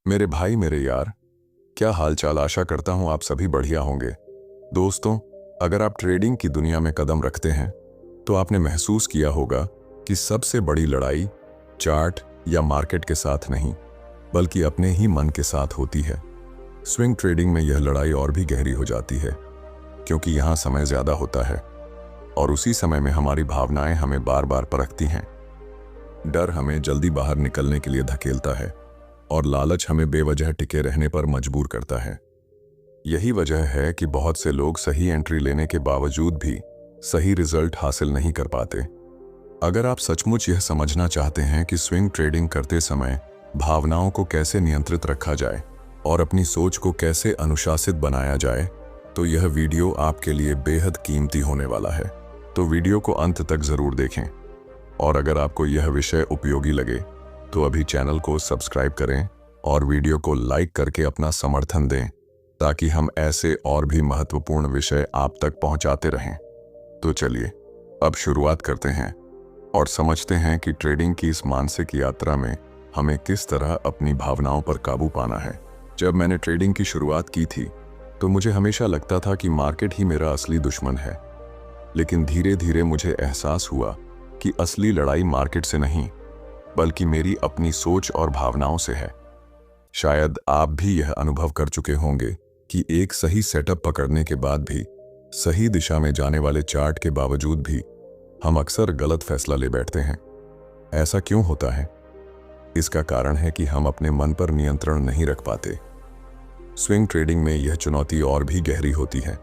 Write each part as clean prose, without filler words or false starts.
मेरे भाई, मेरे यार, क्या हाल चाल। आशा करता हूं आप सभी बढ़िया होंगे। दोस्तों, अगर आप ट्रेडिंग की दुनिया में कदम रखते हैं तो आपने महसूस किया होगा कि सबसे बड़ी लड़ाई चार्ट या मार्केट के साथ नहीं, बल्कि अपने ही मन के साथ होती है। स्विंग ट्रेडिंग में यह लड़ाई और भी गहरी हो जाती है, क्योंकि यहां समय ज्यादा होता है और उसी समय में हमारी भावनाएं हमें बार बार परखती हैं। डर हमें जल्दी बाहर निकलने के लिए धकेलता है और लालच हमें बेवजह टिके रहने पर मजबूर करता है। यही वजह है कि बहुत से लोग सही एंट्री लेने के बावजूद भी सही रिजल्ट हासिल नहीं कर पाते। अगर आप सचमुच यह समझना चाहते हैं कि स्विंग ट्रेडिंग करते समय भावनाओं को कैसे नियंत्रित रखा जाए और अपनी सोच को कैसे अनुशासित बनाया जाए, तो यह वीडियो आपके लिए बेहद कीमती होने वाला है। तो वीडियो को अंत तक जरूर देखें और अगर आपको यह विषय उपयोगी लगे तो अभी चैनल को सब्सक्राइब करें और वीडियो को लाइक करके अपना समर्थन दें, ताकि हम ऐसे और भी महत्वपूर्ण विषय आप तक पहुंचाते रहें। तो चलिए अब शुरुआत करते हैं और समझते हैं कि ट्रेडिंग की इस मानसिक यात्रा में हमें किस तरह अपनी भावनाओं पर काबू पाना है। जब मैंने ट्रेडिंग की शुरुआत की थी तो मुझे हमेशा लगता था कि मार्केट ही मेरा असली दुश्मन है, लेकिन धीरे धीरे मुझे एहसास हुआ कि असली लड़ाई मार्केट से नहीं, बल्कि मेरी अपनी सोच और भावनाओं से है। शायद आप भी यह अनुभव कर चुके होंगे कि एक सही सेटअप पकड़ने के बाद भी, सही दिशा में जाने वाले चार्ट के बावजूद भी हम अक्सर गलत फैसला ले बैठते हैं। ऐसा क्यों होता है? इसका कारण है कि हम अपने मन पर नियंत्रण नहीं रख पाते। स्विंग ट्रेडिंग में यह चुनौती और भी गहरी होती है,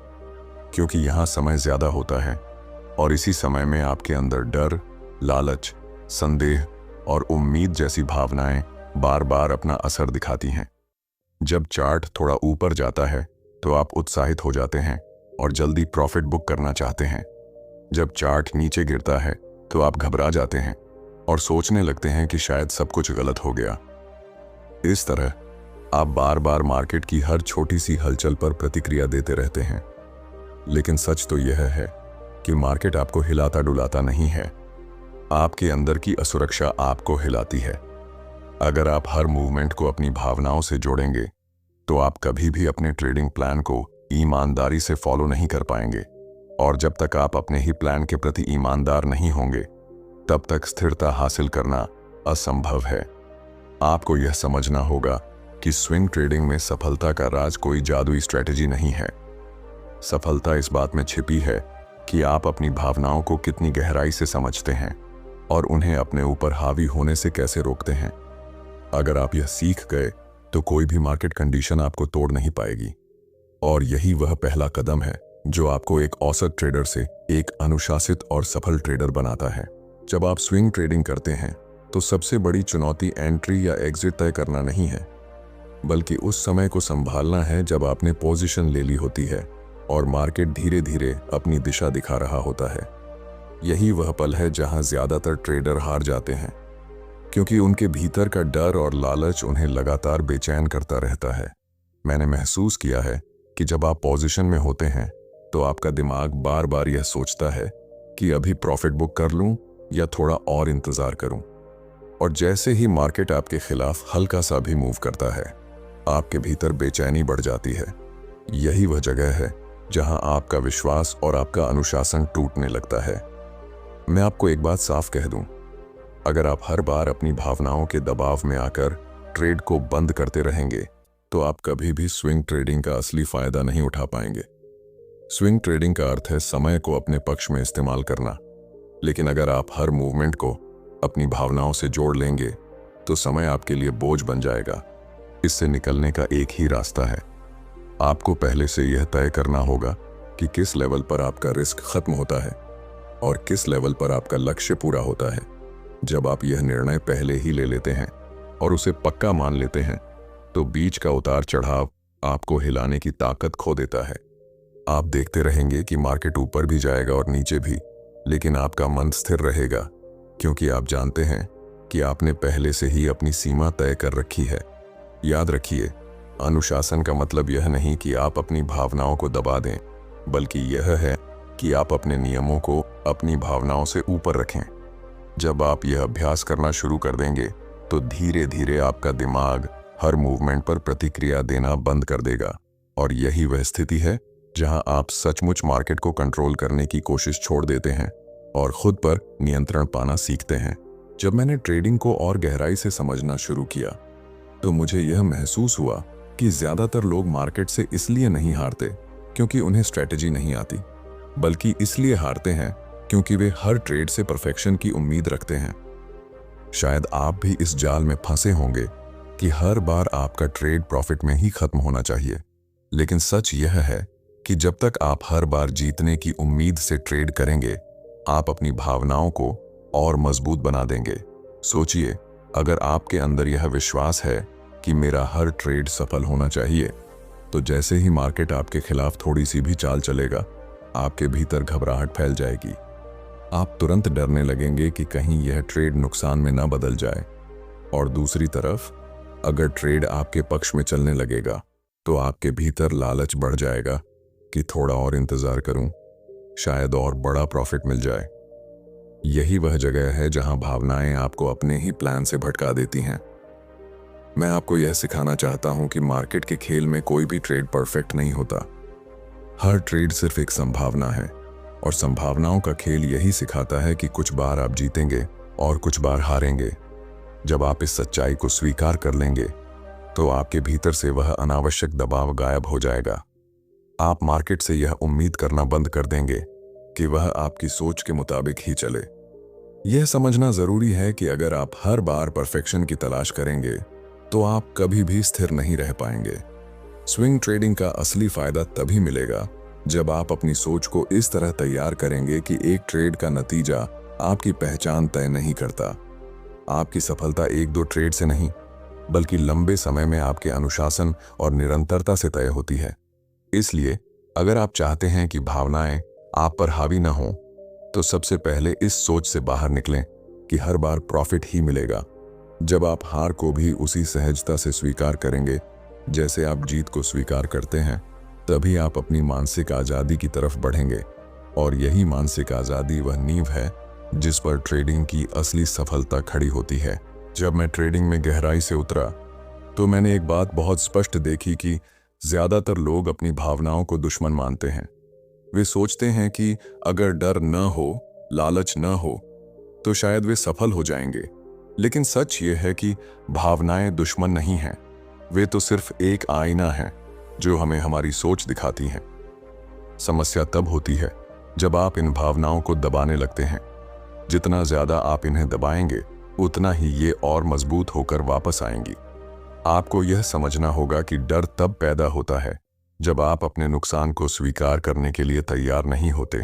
क्योंकि यहाँ समय ज्यादा होता है और इसी समय में आपके अंदर डर, लालच, संदेह और उम्मीद जैसी भावनाएं बार बार अपना असर दिखाती हैं। जब चार्ट थोड़ा ऊपर जाता है तो आप उत्साहित हो जाते हैं और जल्दी प्रॉफिट बुक करना चाहते हैं। जब चार्ट नीचे गिरता है तो आप घबरा जाते हैं और सोचने लगते हैं कि शायद सब कुछ गलत हो गया। इस तरह आप बार बार मार्केट की हर छोटी सी हलचल पर प्रतिक्रिया देते रहते हैं। लेकिन सच तो यह है कि मार्केट आपको हिलाता डुलाता नहीं है, आपके अंदर की असुरक्षा आपको हिलाती है। अगर आप हर मूवमेंट को अपनी भावनाओं से जोड़ेंगे तो आप कभी भी अपने ट्रेडिंग प्लान को ईमानदारी से फॉलो नहीं कर पाएंगे, और जब तक आप अपने ही प्लान के प्रति ईमानदार नहीं होंगे तब तक स्थिरता हासिल करना असंभव है। आपको यह समझना होगा कि स्विंग ट्रेडिंग में सफलता का राज कोई जादुई स्ट्रेटजी नहीं है। सफलता इस बात में छिपी है कि आप अपनी भावनाओं को कितनी गहराई से समझते हैं और उन्हें अपने ऊपर हावी होने से कैसे रोकते हैं। अगर आप यह सीख गए तो कोई भी मार्केट कंडीशन आपको तोड़ नहीं पाएगी, और यही वह पहला कदम है जो आपको एक औसत ट्रेडर से एक अनुशासित और सफल ट्रेडर बनाता है। जब आप स्विंग ट्रेडिंग करते हैं तो सबसे बड़ी चुनौती एंट्री या एग्जिट तय करना नहीं है, बल्कि उस समय को संभालना है जब आपने पोजीशन ले ली होती है और मार्केट धीरे धीरे अपनी दिशा दिखा रहा होता है। यही वह पल है जहां ज्यादातर ट्रेडर हार जाते हैं, क्योंकि उनके भीतर का डर और लालच उन्हें लगातार बेचैन करता रहता है। मैंने महसूस किया है कि जब आप पोजीशन में होते हैं तो आपका दिमाग बार बार यह सोचता है कि अभी प्रॉफिट बुक कर लूं या थोड़ा और इंतजार करूं, और जैसे ही मार्केट आपके खिलाफ हल्का सा भी मूव करता है, आपके भीतर बेचैनी बढ़ जाती है। यही वह जगह है जहां आपका विश्वास और आपका अनुशासन टूटने लगता है। मैं आपको एक बात साफ कह दूं, अगर आप हर बार अपनी भावनाओं के दबाव में आकर ट्रेड को बंद करते रहेंगे तो आप कभी भी स्विंग ट्रेडिंग का असली फायदा नहीं उठा पाएंगे। स्विंग ट्रेडिंग का अर्थ है समय को अपने पक्ष में इस्तेमाल करना, लेकिन अगर आप हर मूवमेंट को अपनी भावनाओं से जोड़ लेंगे तो समय आपके लिए बोझ बन जाएगा। इससे निकलने का एक ही रास्ता है, आपको पहले से यह तय करना होगा कि किस लेवल पर आपका रिस्क खत्म होता है और किस लेवल पर आपका लक्ष्य पूरा होता है। जब आप यह निर्णय पहले ही ले लेते हैं और उसे पक्का मान लेते हैं तो बीच का उतार चढ़ाव आपको हिलाने की ताकत खो देता है। आप देखते रहेंगे कि मार्केट ऊपर भी जाएगा और नीचे भी, लेकिन आपका मन स्थिर रहेगा, क्योंकि आप जानते हैं कि आपने पहले से ही अपनी सीमा तय कर रखी है। याद रखिए, अनुशासन का मतलब यह नहीं कि आप अपनी भावनाओं को दबा दें, बल्कि यह है कि आप अपने नियमों को अपनी भावनाओं से ऊपर रखें। जब आप यह अभ्यास करना शुरू कर देंगे तो धीरे धीरे आपका दिमाग हर मूवमेंट पर प्रतिक्रिया देना बंद कर देगा। और यही वह स्थिति है जहां आप सचमुच मार्केट को कंट्रोल करने की कोशिश छोड़ देते हैं और खुद पर नियंत्रण पाना सीखते हैं। जब मैंने ट्रेडिंग को और गहराई से समझना शुरू किया तो मुझे यह महसूस हुआ कि ज्यादातर लोग मार्केट से इसलिए नहीं हारते क्योंकि उन्हें स्ट्रेटजी नहीं आती, बल्कि इसलिए हारते हैं क्योंकि वे हर ट्रेड से परफेक्शन की उम्मीद रखते हैं। शायद आप भी इस जाल में फंसे होंगे कि हर बार आपका ट्रेड प्रॉफिट में ही खत्म होना चाहिए, लेकिन सच यह है कि जब तक आप हर बार जीतने की उम्मीद से ट्रेड करेंगे, आप अपनी भावनाओं को और मजबूत बना देंगे। सोचिए, अगर आपके अंदर यह विश्वास है कि मेरा हर ट्रेड सफल होना चाहिए, तो जैसे ही मार्केट आपके खिलाफ थोड़ी सी भी चाल चलेगा, आपके भीतर घबराहट फैल जाएगी। आप तुरंत डरने लगेंगे कि कहीं यह ट्रेड नुकसान में ना बदल जाए। और दूसरी तरफ, अगर ट्रेड आपके पक्ष में चलने लगेगा तो आपके भीतर लालच बढ़ जाएगा कि थोड़ा और इंतजार करूं, शायद और बड़ा प्रॉफिट मिल जाए। यही वह जगह है जहां भावनाएं आपको अपने ही प्लान से भटका देती हैं। मैं आपको यह सिखाना चाहता हूं कि मार्केट के खेल में कोई भी ट्रेड परफेक्ट नहीं होता। हर ट्रेड सिर्फ एक संभावना है, और संभावनाओं का खेल यही सिखाता है कि कुछ बार आप जीतेंगे और कुछ बार हारेंगे। जब आप इस सच्चाई को स्वीकार कर लेंगे तो आपके भीतर से वह अनावश्यक दबाव गायब हो जाएगा। आप मार्केट से यह उम्मीद करना बंद कर देंगे कि वह आपकी सोच के मुताबिक ही चले। यह समझना जरूरी है कि अगर आप हर बार परफेक्शन की तलाश करेंगे तो आप कभी भी स्थिर नहीं रह पाएंगे। स्विंग ट्रेडिंग का असली फायदा तभी मिलेगा जब आप अपनी सोच को इस तरह तैयार करेंगे कि एक ट्रेड का नतीजा आपकी पहचान तय नहीं करता। आपकी सफलता एक दो ट्रेड से नहीं, बल्कि लंबे समय में आपके अनुशासन और निरंतरता से तय होती है। इसलिए अगर आप चाहते हैं कि भावनाएं आप पर हावी न हो, तो सबसे पहले इस सोच से बाहर निकलें कि हर बार प्रॉफिट ही मिलेगा। जब आप हार को भी उसी सहजता से स्वीकार करेंगे जैसे आप जीत को स्वीकार करते हैं, तभी आप अपनी मानसिक आज़ादी की तरफ बढ़ेंगे। और यही मानसिक आज़ादी वह नींव है जिस पर ट्रेडिंग की असली सफलता खड़ी होती है। जब मैं ट्रेडिंग में गहराई से उतरा तो मैंने एक बात बहुत स्पष्ट देखी कि ज्यादातर लोग अपनी भावनाओं को दुश्मन मानते हैं। वे सोचते हैं कि अगर डर न हो, लालच न हो, तो शायद वे सफल हो जाएंगे। लेकिन सच ये है कि भावनाएं दुश्मन नहीं हैं, वे तो सिर्फ एक आईना है जो हमें हमारी सोच दिखाती हैं। समस्या तब होती है जब आप इन भावनाओं को दबाने लगते हैं। जितना ज्यादा आप इन्हें दबाएंगे, उतना ही ये और मजबूत होकर वापस आएंगी। आपको यह समझना होगा कि डर तब पैदा होता है जब आप अपने नुकसान को स्वीकार करने के लिए तैयार नहीं होते।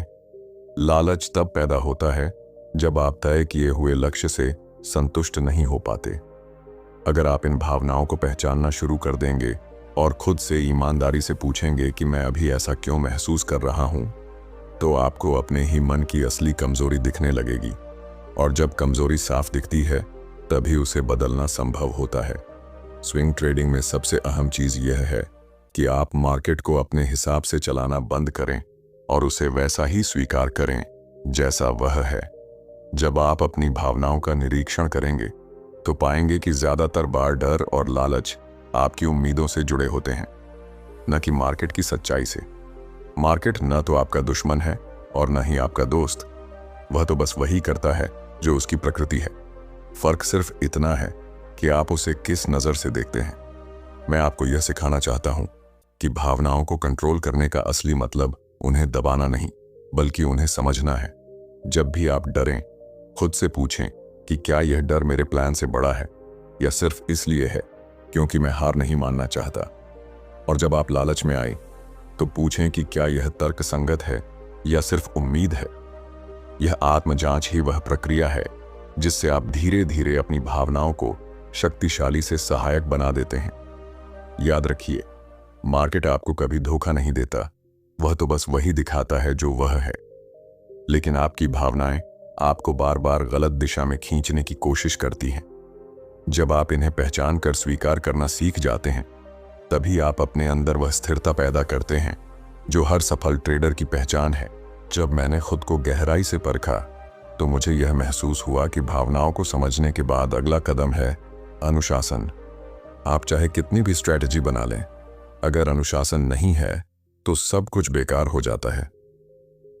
लालच तब पैदा होता है जब आप तय किए हुए लक्ष्य से संतुष्ट नहीं हो पाते। अगर आप इन भावनाओं को पहचानना शुरू कर देंगे और खुद से ईमानदारी से पूछेंगे कि मैं अभी ऐसा क्यों महसूस कर रहा हूं, तो आपको अपने ही मन की असली कमजोरी दिखने लगेगी। और जब कमजोरी साफ दिखती है, तभी उसे बदलना संभव होता है। स्विंग ट्रेडिंग में सबसे अहम चीज यह है कि आप मार्केट को अपने हिसाब से चलाना बंद करें और उसे वैसा ही स्वीकार करें जैसा वह है। जब आप अपनी भावनाओं का निरीक्षण करेंगे तो पाएंगे कि ज्यादातर बार डर और लालच आपकी उम्मीदों से जुड़े होते हैं, न कि मार्केट की सच्चाई से। मार्केट न तो आपका दुश्मन है और न ही आपका दोस्त। वह तो बस वही करता है जो उसकी प्रकृति है। फर्क सिर्फ इतना है कि आप उसे किस नजर से देखते हैं। मैं आपको यह सिखाना चाहता हूं कि भावनाओं को कंट्रोल करने का असली मतलब उन्हें दबाना नहीं, बल्कि उन्हें समझना है। जब भी आप डरें, खुद से पूछें कि क्या यह डर मेरे प्लान से बड़ा है या सिर्फ इसलिए है क्योंकि मैं हार नहीं मानना चाहता। और जब आप लालच में आए तो पूछें कि क्या यह तर्क संगत है या सिर्फ उम्मीद है। यह आत्मजांच ही वह प्रक्रिया है जिससे आप धीरे धीरे अपनी भावनाओं को शक्तिशाली से सहायक बना देते हैं। याद रखिए, मार्केट आपको कभी धोखा नहीं देता, वह तो बस वही दिखाता है जो वह है। लेकिन आपकी भावनाएं आपको बार बार गलत दिशा में खींचने की कोशिश करती हैं। जब आप इन्हें पहचान कर स्वीकार करना सीख जाते हैं, तभी आप अपने अंदर वह स्थिरता पैदा करते हैं जो हर सफल ट्रेडर की पहचान है। जब मैंने खुद को गहराई से परखा तो मुझे यह महसूस हुआ कि भावनाओं को समझने के बाद अगला कदम है अनुशासन। आप चाहे कितनी भी स्ट्रैटेजी बना लें, अगर अनुशासन नहीं है तो सब कुछ बेकार हो जाता है।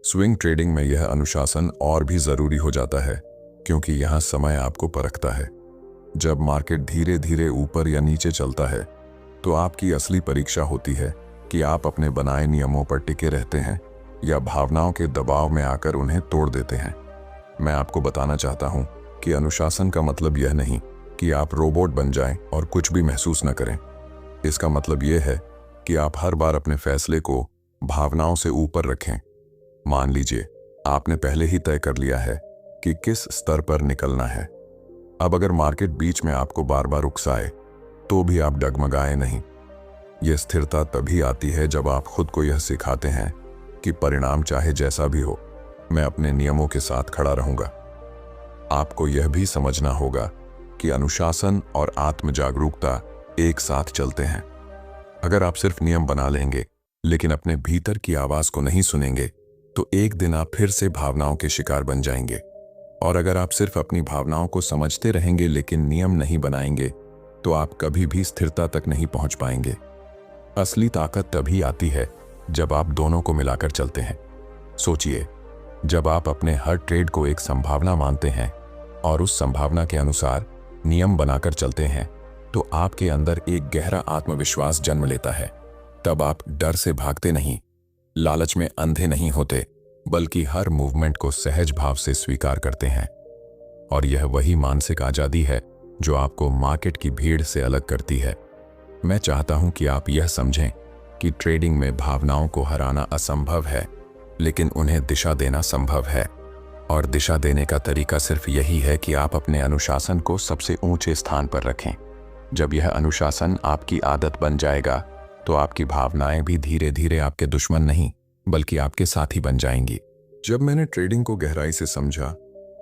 स्विंग ट्रेडिंग में यह अनुशासन और भी जरूरी हो जाता है, क्योंकि यहां समय आपको परखता है। जब मार्केट धीरे धीरे ऊपर या नीचे चलता है तो आपकी असली परीक्षा होती है कि आप अपने बनाए नियमों पर टिके रहते हैं या भावनाओं के दबाव में आकर उन्हें तोड़ देते हैं। मैं आपको बताना चाहता हूं कि अनुशासन का मतलब यह नहीं कि आप रोबोट बन जाएं और कुछ भी महसूस न करें। इसका मतलब यह है कि आप हर बार अपने फैसले को भावनाओं से ऊपर रखें। मान लीजिए आपने पहले ही तय कर लिया है कि किस स्तर पर निकलना है। अब अगर मार्केट बीच में आपको बार बार उकसाए तो भी आप डगमगाए नहीं। यह स्थिरता तभी आती है जब आप खुद को यह सिखाते हैं कि परिणाम चाहे जैसा भी हो, मैं अपने नियमों के साथ खड़ा रहूंगा। आपको यह भी समझना होगा कि अनुशासन और आत्म जागरूकता एक साथ चलते हैं। अगर आप सिर्फ नियम बना लेंगे लेकिन अपने भीतर की आवाज को नहीं सुनेंगे तो एक दिन आप फिर से भावनाओं के शिकार बन जाएंगे। और अगर आप सिर्फ अपनी भावनाओं को समझते रहेंगे लेकिन नियम नहीं बनाएंगे तो आप कभी भी स्थिरता तक नहीं पहुंच पाएंगे। असली ताकत तभी आती है जब आप दोनों को मिलाकर चलते हैं। सोचिए, जब आप अपने हर ट्रेड को एक संभावना मानते हैं और उस संभावना के अनुसार नियम बनाकर चलते हैं तो आपके अंदर एक गहरा आत्मविश्वास जन्म लेता है। तब आप डर से भागते नहीं, लालच में अंधे नहीं होते, बल्कि हर मूवमेंट को सहज भाव से स्वीकार करते हैं। और यह वही मानसिक आजादी है जो आपको मार्केट की भीड़ से अलग करती है। मैं चाहता हूं कि आप यह समझें कि ट्रेडिंग में भावनाओं को हराना असंभव है, लेकिन उन्हें दिशा देना संभव है। और दिशा देने का तरीका सिर्फ यही है कि आप अपने अनुशासन को सबसे ऊंचे स्थान पर रखें। जब यह अनुशासन आपकी आदत बन जाएगा तो आपकी भावनाएं भी धीरे धीरे आपके दुश्मन नहीं बल्कि आपके साथी बन जाएंगी। जब मैंने ट्रेडिंग को गहराई से समझा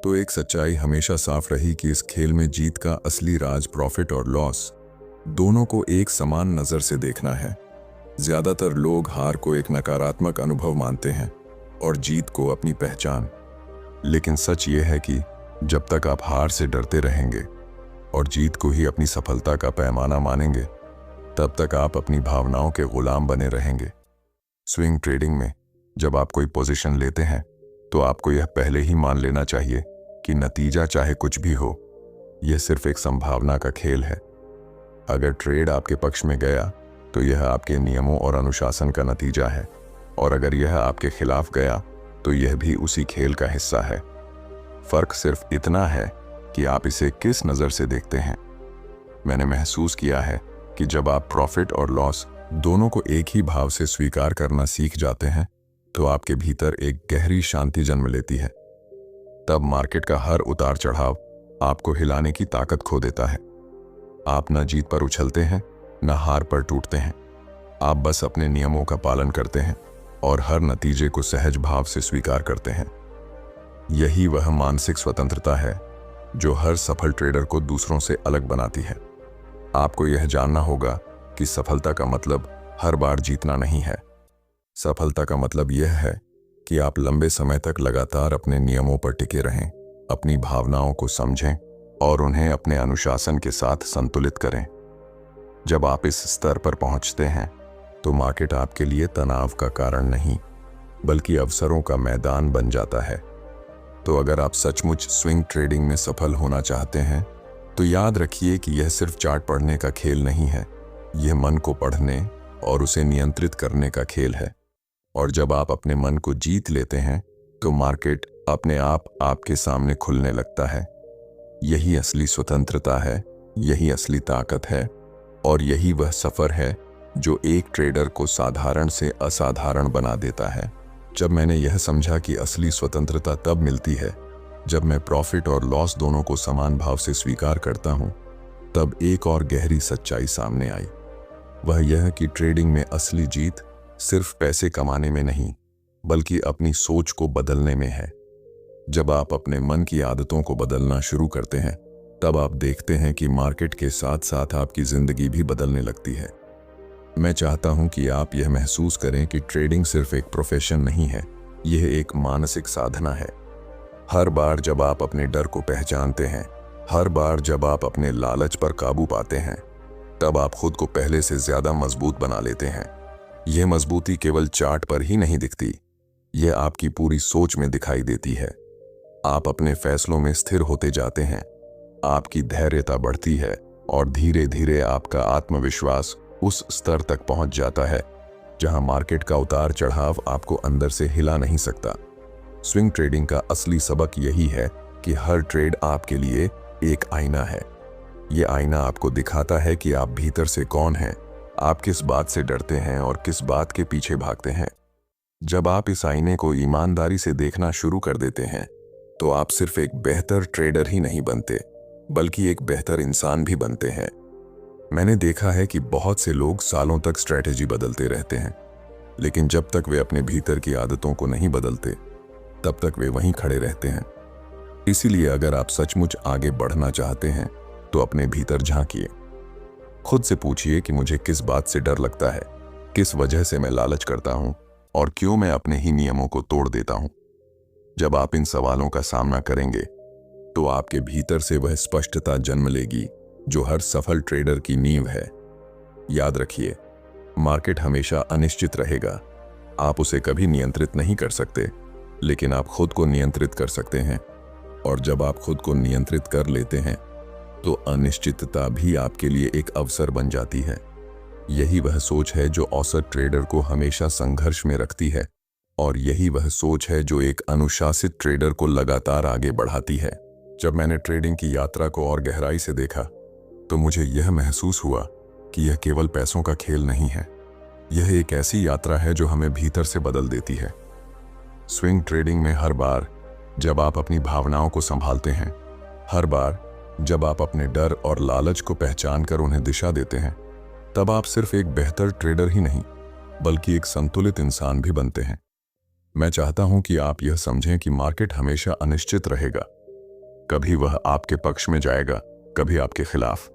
तो एक सच्चाई हमेशा साफ रही कि इस खेल में जीत का असली राज प्रॉफिट और लॉस दोनों को एक समान नजर से देखना है। ज्यादातर लोग हार को एक नकारात्मक अनुभव मानते हैं और जीत को अपनी पहचान। लेकिन सच ये है कि जब तक आप हार से डरते रहेंगे और जीत को ही अपनी सफलता का पैमाना मानेंगे, तब तक आप अपनी भावनाओं के गुलाम बने रहेंगे। स्विंग ट्रेडिंग में जब आप कोई पोजीशन लेते हैं तो आपको यह पहले ही मान लेना चाहिए कि नतीजा चाहे कुछ भी हो, यह सिर्फ एक संभावना का खेल है। अगर ट्रेड आपके पक्ष में गया तो यह आपके नियमों और अनुशासन का नतीजा है, और अगर यह आपके खिलाफ गया तो यह भी उसी खेल का हिस्सा है। फर्क सिर्फ इतना है कि आप इसे किस नज़र से देखते हैं। मैंने महसूस किया है कि जब आप प्रॉफिट और लॉस दोनों को एक ही भाव से स्वीकार करना सीख जाते हैं तो आपके भीतर एक गहरी शांति जन्म लेती है। तब मार्केट का हर उतार चढ़ाव आपको हिलाने की ताकत खो देता है। आप न जीत पर उछलते हैं न हार पर टूटते हैं। आप बस अपने नियमों का पालन करते हैं और हर नतीजे को सहज भाव से स्वीकार करते हैं। यही वह मानसिक स्वतंत्रता है जो हर सफल ट्रेडर को दूसरों से अलग बनाती है। आपको यह जानना होगा कि सफलता का मतलब हर बार जीतना नहीं है। सफलता का मतलब यह है कि आप लंबे समय तक लगातार अपने नियमों पर टिके रहें, अपनी भावनाओं को समझें और उन्हें अपने अनुशासन के साथ संतुलित करें। जब आप इस स्तर पर पहुंचते हैं तो मार्केट आपके लिए तनाव का कारण नहीं बल्कि अवसरों का मैदान बन जाता है। तो अगर आप सचमुच स्विंग ट्रेडिंग में सफल होना चाहते हैं तो याद रखिए कि यह सिर्फ चार्ट पढ़ने का खेल नहीं है, यह मन को पढ़ने और उसे नियंत्रित करने का खेल है। और जब आप अपने मन को जीत लेते हैं तो मार्केट अपने आप आपके सामने खुलने लगता है। यही असली स्वतंत्रता है, यही असली ताकत है और यही वह सफर है जो एक ट्रेडर को साधारण से असाधारण बना देता है। जब मैंने यह समझा कि असली स्वतंत्रता तब मिलती है जब मैं प्रॉफिट और लॉस दोनों को समान भाव से स्वीकार करता हूं, तब एक और गहरी सच्चाई सामने आई। वह यह कि ट्रेडिंग में असली जीत सिर्फ पैसे कमाने में नहीं बल्कि अपनी सोच को बदलने में है। जब आप अपने मन की आदतों को बदलना शुरू करते हैं तब आप देखते हैं कि मार्केट के साथ साथ आपकी जिंदगी भी बदलने लगती है। मैं चाहता हूं कि आप यह महसूस करें कि ट्रेडिंग सिर्फ एक प्रोफेशन नहीं है, यह एक मानसिक साधना है। हर बार जब आप अपने डर को पहचानते हैं, हर बार जब आप अपने लालच पर काबू पाते हैं, तब आप खुद को पहले से ज्यादा मजबूत बना लेते हैं। यह मजबूती केवल चार्ट पर ही नहीं दिखती, यह आपकी पूरी सोच में दिखाई देती है। आप अपने फैसलों में स्थिर होते जाते हैं, आपकी धैर्यता बढ़ती है और धीरे धीरे आपका आत्मविश्वास उस स्तर तक पहुंच जाता है जहां मार्केट का उतार चढ़ाव आपको अंदर से हिला नहीं सकता। स्विंग ट्रेडिंग का असली सबक यही है कि हर ट्रेड आपके लिए एक आईना है। यह आईना आपको दिखाता है कि आप भीतर से कौन हैं, आप किस बात से डरते हैं और किस बात के पीछे भागते हैं। जब आप इस आईने को ईमानदारी से देखना शुरू कर देते हैं तो आप सिर्फ एक बेहतर ट्रेडर ही नहीं बनते, बल्कि एक बेहतर इंसान भी बनते हैं। मैंने देखा है कि बहुत से लोग सालों तक स्ट्रैटेजी बदलते रहते हैं, लेकिन जब तक वे अपने भीतर की आदतों को नहीं बदलते तब तक वे वहीं खड़े रहते हैं। इसीलिए अगर आप सचमुच आगे बढ़ना चाहते हैं तो अपने भीतर झांकिए। खुद से पूछिए कि मुझे किस बात से डर लगता है, किस वजह से मैं लालच करता हूं और क्यों मैं अपने ही नियमों को तोड़ देता हूं। जब आप इन सवालों का सामना करेंगे तो आपके भीतर से वह स्पष्टता जन्म लेगी जो हर सफल ट्रेडर की नींव है। याद रखिए, मार्केट हमेशा अनिश्चित रहेगा। आप उसे कभी नियंत्रित नहीं कर सकते, लेकिन आप खुद को नियंत्रित कर सकते हैं। और जब आप खुद को नियंत्रित कर लेते हैं तो अनिश्चितता भी आपके लिए एक अवसर बन जाती है। यही वह सोच है जो औसत ट्रेडर को हमेशा संघर्ष में रखती है, और यही वह सोच है जो एक अनुशासित ट्रेडर को लगातार आगे बढ़ाती है। जब मैंने ट्रेडिंग की यात्रा को और गहराई से देखा तो मुझे यह महसूस हुआ कि यह केवल पैसों का खेल नहीं है, यह एक ऐसी यात्रा है जो हमें भीतर से बदल देती है। स्विंग ट्रेडिंग में हर बार जब आप अपनी भावनाओं को संभालते हैं, हर बार जब आप अपने डर और लालच को पहचान कर उन्हें दिशा देते हैं, तब आप सिर्फ एक बेहतर ट्रेडर ही नहीं बल्कि एक संतुलित इंसान भी बनते हैं। मैं चाहता हूं कि आप यह समझें कि मार्केट हमेशा अनिश्चित रहेगा। कभी वह आपके पक्ष में जाएगा, कभी आपके खिलाफ,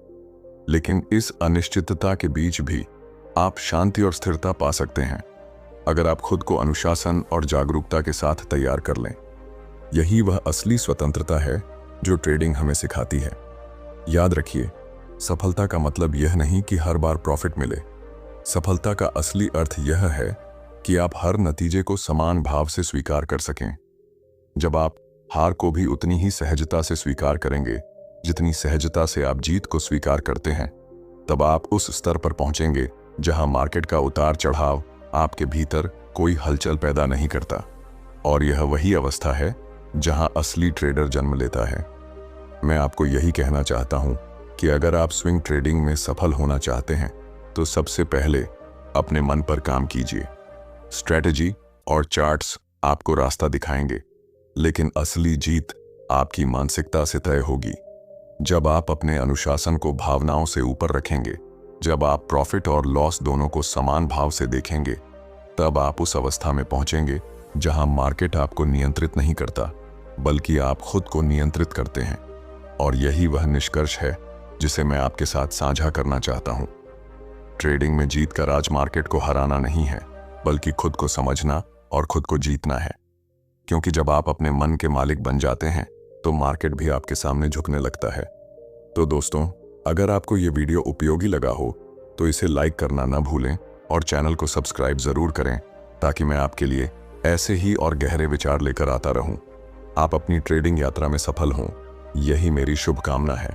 लेकिन इस अनिश्चितता के बीच भी आप शांति और स्थिरता पा सकते हैं अगर आप खुद को अनुशासन और जागरूकता के साथ तैयार कर लें। यही वह असली स्वतंत्रता है जो ट्रेडिंग हमें सिखाती है। याद रखिए, सफलता का मतलब यह नहीं कि हर बार प्रॉफिट मिले। सफलता का असली अर्थ यह है कि आप हर नतीजे को समान भाव से स्वीकार कर सकें। जब आप हार को भी उतनी ही सहजता से स्वीकार करेंगे जितनी सहजता से आप जीत को स्वीकार करते हैं, तब आप उस स्तर पर पहुंचेंगे जहां मार्केट का उतार चढ़ाव आपके भीतर कोई हलचल पैदा नहीं करता। और यह वही अवस्था है जहां असली ट्रेडर जन्म लेता है। मैं आपको यही कहना चाहता हूं कि अगर आप स्विंग ट्रेडिंग में सफल होना चाहते हैं तो सबसे पहले अपने मन पर काम कीजिए। स्ट्रैटेजी और चार्ट्स आपको रास्ता दिखाएंगे, लेकिन असली जीत आपकी मानसिकता से तय होगी। जब आप अपने अनुशासन को भावनाओं से ऊपर रखेंगे, जब आप प्रॉफिट और लॉस दोनों को समान भाव से देखेंगे, तब आप उस अवस्था में पहुंचेंगे जहां मार्केट आपको नियंत्रित नहीं करता बल्कि आप खुद को नियंत्रित करते हैं। और यही वह निष्कर्ष है जिसे मैं आपके साथ साझा करना चाहता हूं। ट्रेडिंग में जीत का राज मार्केट को हराना नहीं है, बल्कि खुद को समझना और खुद को जीतना है। क्योंकि जब आप अपने मन के मालिक बन जाते हैं तो मार्केट भी आपके सामने झुकने लगता है। तो दोस्तों, अगर आपको ये वीडियो उपयोगी लगा हो तो इसे लाइक करना ना भूलें और चैनल को सब्सक्राइब जरूर करें, ताकि मैं आपके लिए ऐसे ही और गहरे विचार लेकर आता रहूं। आप अपनी ट्रेडिंग यात्रा में सफल हों, यही मेरी शुभकामना है।